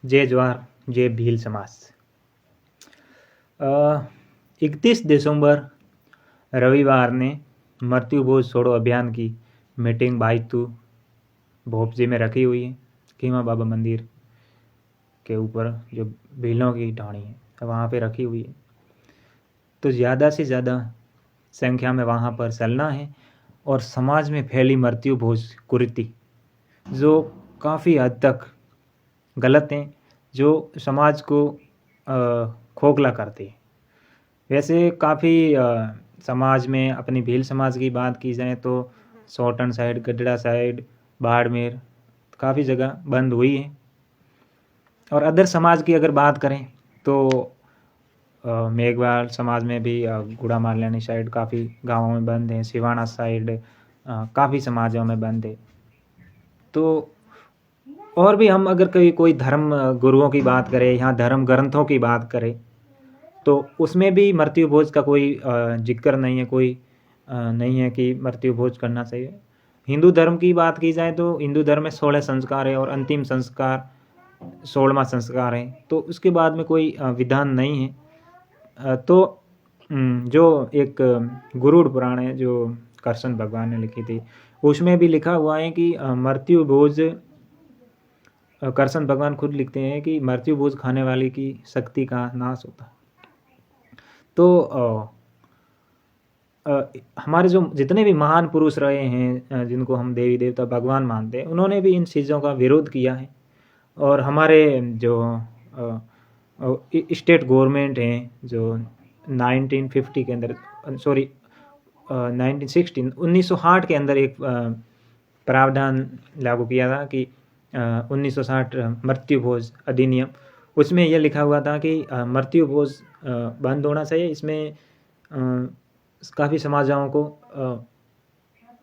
जय जवाहर जय भील समाज। 31 दिसंबर रविवार ने मृत्यु भोज छोड़ो अभियान की मीटिंग बाइतू भोपजी में रखी हुई है। खीमा बाबा मंदिर के ऊपर जो भीलों की ढाणी है वहाँ पे रखी हुई है। तो ज़्यादा से ज़्यादा संख्या में वहाँ पर चलना है और समाज में फैली मृत्यु भोज कुरीति जो काफ़ी हद तक गलत हैं, जो समाज को खोखला करती है। वैसे काफ़ी समाज में अपनी भील समाज की बात की जाए तो सोटन साइड, गडड़ा साइड, बाड़मेर काफ़ी जगह बंद हुई है। और अदर समाज की अगर बात करें तो मेघवाल समाज में भी गुड़ा माल्यानी साइड काफ़ी गांवों में बंद है। सिवाना साइड काफ़ी समाजों में बंद है। तो और भी हम अगर कोई धर्म गुरुओं की बात करें, यहाँ धर्म ग्रंथों की बात करें तो उसमें भी मृत्यु भोज का कोई जिक्र नहीं है, कोई नहीं है कि मृत्यु भोज करना चाहिए। हिंदू धर्म की बात की जाए तो हिंदू धर्म में 16 संस्कार है और अंतिम संस्कार 16वां संस्कार है, तो उसके बाद में कोई विधान नहीं है। तो जो एक गुरुड़ पुराण है जो कृष्ण भगवान ने लिखी थी, उसमें भी लिखा हुआ है कि मृत्यु भोज, कृष्ण भगवान खुद लिखते हैं कि मृत्यु भोज खाने वाले की शक्ति का नाश होता है। तो हमारे जो जितने भी महान पुरुष रहे हैं जिनको हम देवी देवता भगवान मानते हैं, उन्होंने भी इन चीज़ों का विरोध किया है। और हमारे जो स्टेट गवर्नमेंट हैं जो 1950 के अंदर 1960 के अंदर एक प्रावधान लागू किया था कि 1960 मृत्यु भोज अधिनियम, उसमें यह लिखा हुआ था कि मृत्यु भोज बंद होना चाहिए। इसमें काफ़ी समाजों को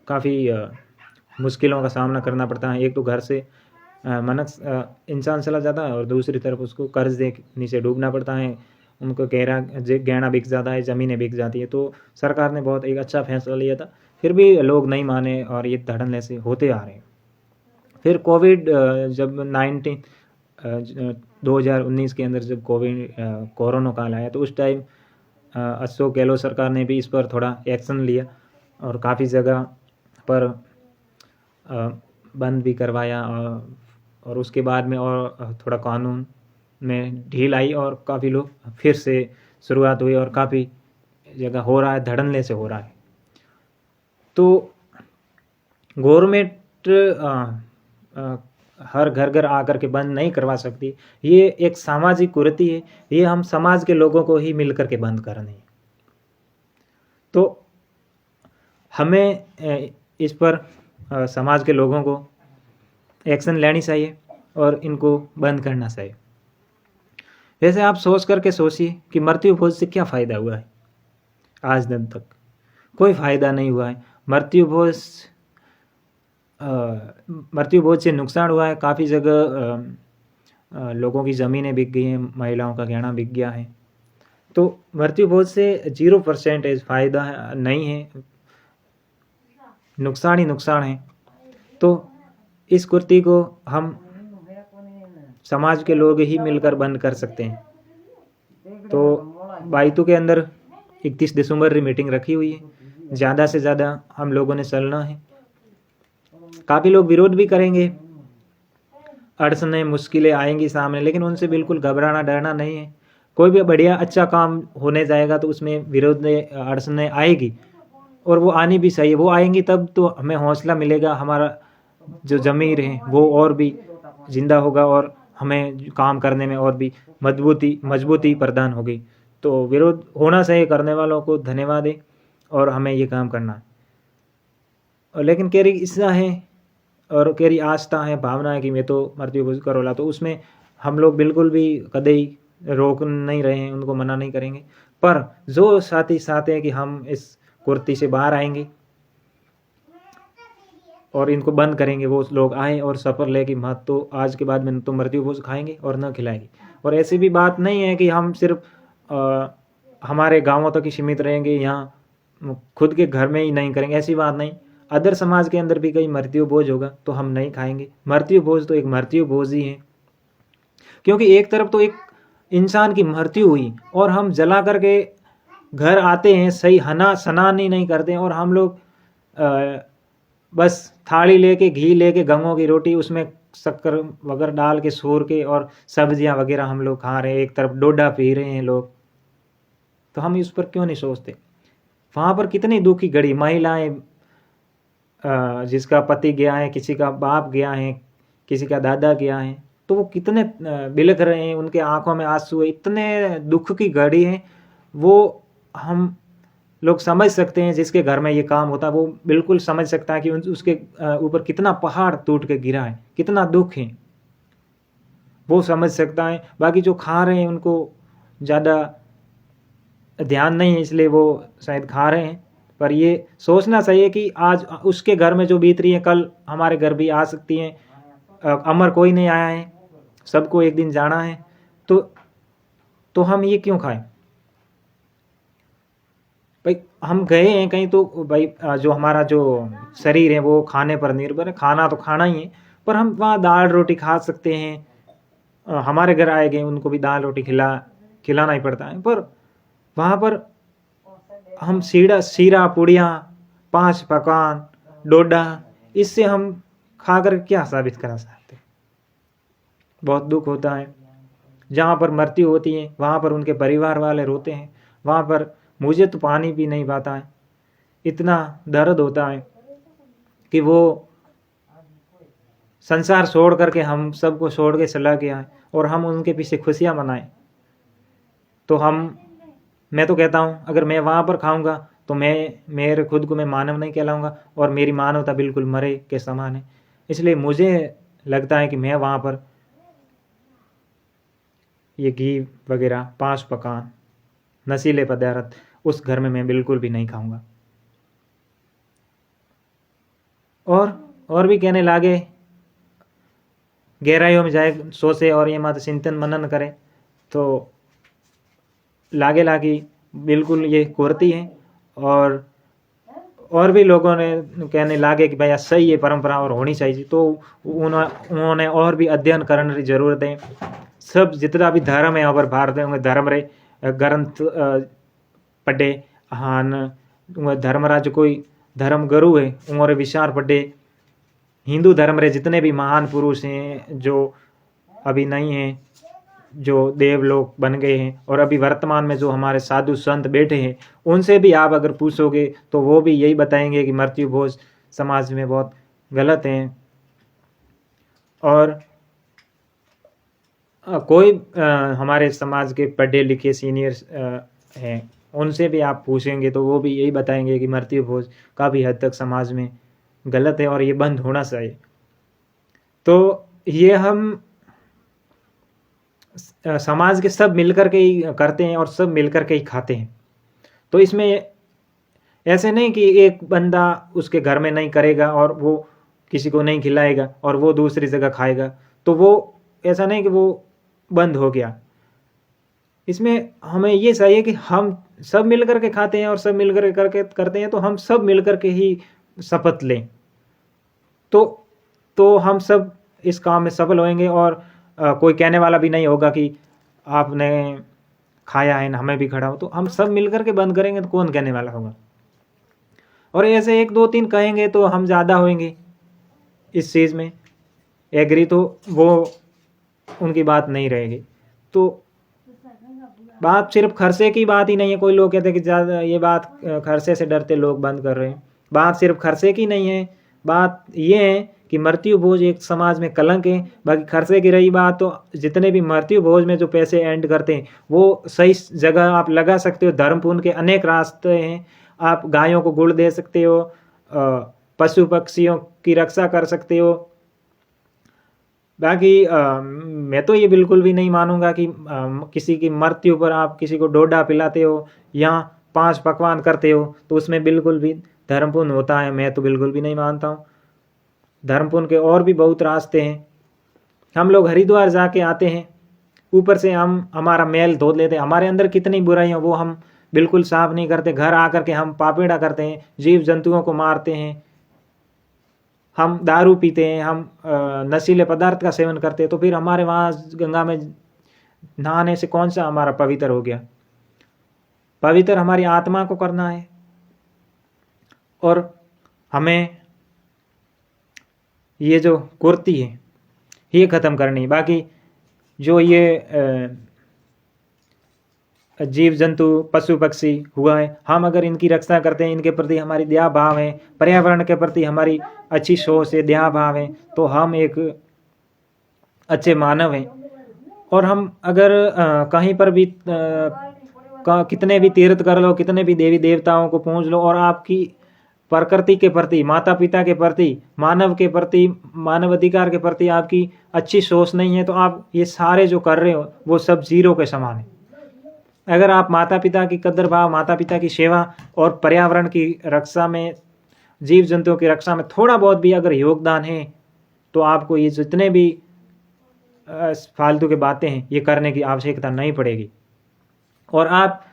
काफ़ी मुश्किलों का सामना करना पड़ता है। एक तो घर से इंसान चला जाता है और दूसरी तरफ उसको कर्ज देने से डूबना पड़ता है, उनको गहना बिक जाता है, ज़मीनें बिक जाती है। तो सरकार ने बहुत एक अच्छा फैसला लिया था, फिर भी लोग नहीं माने और ये धड़ल्ले से होते आ रहे हैं। फिर कोविड जब 2019 के अंदर जब कोरोना काल आया तो उस टाइम अशोक गहलोत सरकार ने भी इस पर थोड़ा एक्शन लिया और काफ़ी जगह पर बंद भी करवाया और उसके बाद में और थोड़ा कानून में ढील आई और काफ़ी लोग फिर से शुरुआत हुई और काफ़ी जगह हो रहा है, धड़ल्ले से हो रहा है। तो गवर्नमेंट हर घर आकर के बंद नहीं करवा सकती, ये एक सामाजिक कुरीति है, ये हम समाज के लोगों को ही मिलकर के बंद करनी है। तो हमें इस पर समाज के लोगों को एक्शन लेनी चाहिए और इनको बंद करना चाहिए। वैसे आप सोच करके सोचिए कि मृत्यु भोज से क्या फ़ायदा हुआ है? आज दिन तक कोई फ़ायदा नहीं हुआ है। मृत्यु भोज से नुकसान हुआ है, काफ़ी जगह लोगों की ज़मीनें बिक गई हैं, महिलाओं का गहना बिक गया है। तो मृत्यु भोज से 0% फ़ायदा नहीं है, नुकसान ही नुकसान है। तो इस कुरीति को हम समाज के लोग ही मिलकर बंद कर सकते हैं। तो बाइतू के अंदर 31 दिसंबर की मीटिंग रखी हुई है, ज़्यादा से ज़्यादा हम लोगों ने चलना है। काफ़ी लोग विरोध भी करेंगे, अड़चनें मुश्किलें आएंगी सामने, लेकिन उनसे बिल्कुल घबराना डरना नहीं है। कोई भी बढ़िया अच्छा काम होने जाएगा तो उसमें विरोध अड़चनें आएगी और वो आनी भी चाहिए, वो आएंगी तब तो हमें हौसला मिलेगा, हमारा जो ज़मीर है वो और भी जिंदा होगा और हमें काम करने में और भी मजबूती प्रदान होगी। तो विरोध होना चाहिए, करने वालों को धन्यवाद है और हमें ये काम करना है। और लेकिन केरी इच्छा है और केरी आस्था है, भावना है कि मैं तो मृत्यु भोज करोला, तो उसमें हम लोग बिल्कुल भी कदई रोक नहीं रहे हैं, उनको मना नहीं करेंगे। पर जो साथी साथ है कि हम इस कुरीति से बाहर आएंगे और इनको बंद करेंगे, वो लोग आए और सफर ले कि मत तो आज के बाद में तो मृत्यु भोज खाएंगे और न खिलाएंगे। और ऐसी भी बात नहीं है कि हम सिर्फ हमारे गांवों तक ही सीमित रहेंगे, यहाँ खुद के घर में ही नहीं करेंगे, ऐसी बात नहीं। अदर समाज के अंदर भी कहीं मृत्यु भोज होगा तो हम नहीं खाएंगे। मृत्यु भोज तो एक मृत्यु भोज ही है। क्योंकि एक तरफ तो एक इंसान की मृत्यु हुई और हम जला करके घर आते हैं, सही स्नान ही नहीं करते, और हम लोग बस थाली लेके, घी लेके, गंगों की रोटी उसमें शक्कर वगैरह डाल के सूर के और सब्जियां वगैरह हम लोग खा रहे हैं, एक तरफ डोडा पी रहे हैं लोग। तो हम इस पर क्यों नहीं सोचते? वहाँ पर कितनी दुखी घड़ी, महिलाएं जिसका पति गया है, किसी का बाप गया है, किसी का दादा गया है, तो वो कितने बिलख रहे हैं, उनके आंखों में आंसू है, इतने दुख की घड़ी है। वो हम लोग समझ सकते हैं, जिसके घर में ये काम होता है वो बिल्कुल समझ सकता है कि उसके ऊपर कितना पहाड़ टूट के गिरा है, कितना दुख है, वो समझ सकता है। बाकी जो खा रहे हैं उनको ज़्यादा ध्यान नहीं है, इसलिए वो शायद खा रहे हैं। पर ये सोचना चाहिए कि आज उसके घर में जो बीत रही है, कल हमारे घर भी आ सकती है। अमर कोई नहीं आया है, सबको एक दिन जाना है। तो हम ये क्यों खाएं भाई? हम गए हैं कहीं तो भाई जो हमारा जो शरीर है वो खाने पर निर्भर है, खाना तो खाना ही है, पर हम वहाँ दाल रोटी खा सकते हैं। हमारे घर आए गए उनको भी दाल रोटी खिलाना ही पड़ता है, पर वहाँ पर हम सीरा पूड़ियाँ, 5 पकवान, डोडा, इससे हम खाकर क्या साबित करा सकते? बहुत दुख होता है। जहाँ पर मृत्यु होती है वहाँ पर उनके परिवार वाले रोते हैं, वहाँ पर मुझे तो पानी भी नहीं पाता है, इतना दर्द होता है कि वो संसार छोड़ करके हम सबको छोड़ के चला गया है और हम उनके पीछे खुशियाँ मनाएं। तो मैं तो कहता हूँ, अगर मैं वहाँ पर खाऊंगा तो मेरे खुद को मैं मानव नहीं कहलाऊंगा और मेरी मानवता बिल्कुल मरे के समान है। इसलिए मुझे लगता है कि मैं वहाँ पर ये घी वगैरह, 5 पकवान, नशीले पदार्थ उस घर में मैं बिल्कुल भी नहीं खाऊंगा। और भी कहने लागे, गहराइयों में जाए, सोचे और ये मत चिंतन मनन करे तो लागे बिल्कुल ये कुर्ती है। और भी लोगों ने कहने लागे कि भाई सही है परंपरा और होनी चाहिए, तो उन्होंने और भी अध्ययन करने की जरूरत है। सब जितना भी धर्म है यहाँ पर भारत में, धर्म रे ग्रंथ पढ़े, हाँ धर्मराज कोई धर्म गुरु है उन्होंने विचार पढ़े। हिंदू धर्म रे जितने भी महान पुरुष हैं जो अभी नहीं हैं, जो देवलोक बन गए हैं, और अभी वर्तमान में जो हमारे साधु संत बैठे हैं, उनसे भी आप अगर पूछोगे तो वो भी यही बताएंगे कि मृत्यु भोज समाज में बहुत गलत है। और कोई हमारे समाज के पढ़े लिखे सीनियर्स हैं, उनसे भी आप पूछेंगे तो वो भी यही बताएंगे कि मृत्यु भोज काफ़ी हद तक समाज में गलत है और ये बंद होना चाहिए। तो ये हम समाज के सब मिलकर के ही करते हैं और सब मिलकर के ही खाते हैं। तो इसमें ऐसे नहीं कि एक बंदा उसके घर में नहीं करेगा और वो किसी को नहीं खिलाएगा और वो दूसरी जगह खाएगा, तो वो ऐसा नहीं कि वो बंद हो गया। इसमें हमें ये चाहिए कि हम सब मिलकर के खाते हैं और सब मिलकर के करते हैं, तो हम सब मिलकर के ही शपथ लें, तो हम सब इस काम में सफल होंगे। और कोई कहने वाला भी नहीं होगा कि आपने खाया है ना, हमें भी खड़ा हो। तो हम सब मिलकर के बंद करेंगे तो कौन कहने वाला होगा? और ऐसे 1 2 3 कहेंगे तो हम ज़्यादा होंगे इस चीज़ में एग्री, तो वो उनकी बात नहीं रहेगी। तो बात सिर्फ खर्चे की बात ही नहीं है। कोई लोग कहते हैं कि ज़्यादा ये बात खर्चे से डरते लोग बंद कर रहे हैं। बात सिर्फ खर्चे की नहीं है, बात ये है कि मृत्यु भोज एक समाज में कलंक है। बाकी खर्चे की रही बात, तो जितने भी मृत्यु भोज में जो पैसे एंड करते हैं वो सही जगह आप लगा सकते हो। धर्म पुण्य के अनेक रास्ते हैं। आप गायों को गुड़ दे सकते हो, पशु पक्षियों की रक्षा कर सकते हो। बाकी मैं तो ये बिल्कुल भी नहीं मानूंगा कि किसी की मृत्यु पर आप किसी को डोडा पिलाते हो या 5 पकवान करते हो तो उसमें बिल्कुल भी धर्म पुण्य होता है। मैं तो बिल्कुल भी नहीं मानता हूँ। धर्म पुण्य के और भी बहुत रास्ते हैं। हम लोग हरिद्वार जाके आते हैं, ऊपर से हम हमारा मैल धो लेते हैं। हमारे अंदर कितनी बुराइयाँ वो हम बिल्कुल साफ नहीं करते। घर आकर के हम पापेड़ा करते हैं, जीव जंतुओं को मारते हैं। हम दारू पीते हैं, हम नशीले पदार्थ का सेवन करते हैं, तो फिर हमारे वहाँ गंगा में नहाने से कौन सा हमारा पवित्र हो गया? पवित्र हमारी आत्मा को करना है और हमें ये जो कुर्ती है ये ख़त्म करनी है। बाकी जो ये जीव जंतु पशु पक्षी हुआ है, हम अगर इनकी रक्षा करते हैं, इनके प्रति हमारी दया भाव है, पर्यावरण के प्रति हमारी अच्छी सोच है, दया भाव है, तो हम एक अच्छे मानव हैं। और हम अगर कहीं पर भी कितने भी तीर्थ कर लो, कितने भी देवी देवताओं को पूज लो, और आपकी प्रकृति के प्रति, माता पिता के प्रति, मानव के प्रति, मानव अधिकार के प्रति आपकी अच्छी सोच नहीं है, तो आप ये सारे जो कर रहे हो वो सब जीरो के समान है। अगर आप माता पिता की कदर भाव, माता पिता की सेवा और पर्यावरण की रक्षा में, जीव जंतुओं की रक्षा में थोड़ा बहुत भी अगर योगदान है, तो आपको ये जितने भी फालतू की बातें हैं ये करने की आवश्यकता नहीं पड़ेगी। और आप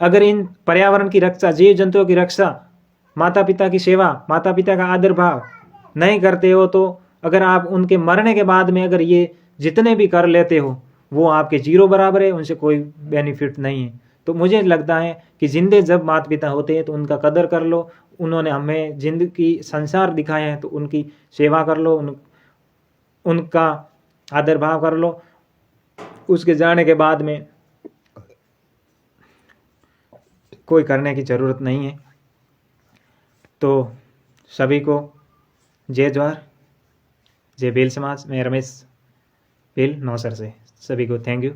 अगर इन पर्यावरण की रक्षा, जीव जंतुओं की रक्षा, माता पिता की सेवा, माता पिता का आदर भाव नहीं करते हो, तो अगर आप उनके मरने के बाद में अगर ये जितने भी कर लेते हो वो आपके जीरो बराबर है, उनसे कोई बेनिफिट नहीं है। तो मुझे लगता है कि जिंदे जब माता पिता होते हैं तो उनका कदर कर लो, उन्होंने हमें जिंदगी संसार दिखाया है तो उनकी सेवा कर लो, उनका आदर भाव कर लो। उसके जाने के बाद में कोई करने की ज़रूरत नहीं है। तो सभी को जय जवाहर, जय भील समाज। मैं रमेश भील नौसर से सभी को थैंक यू।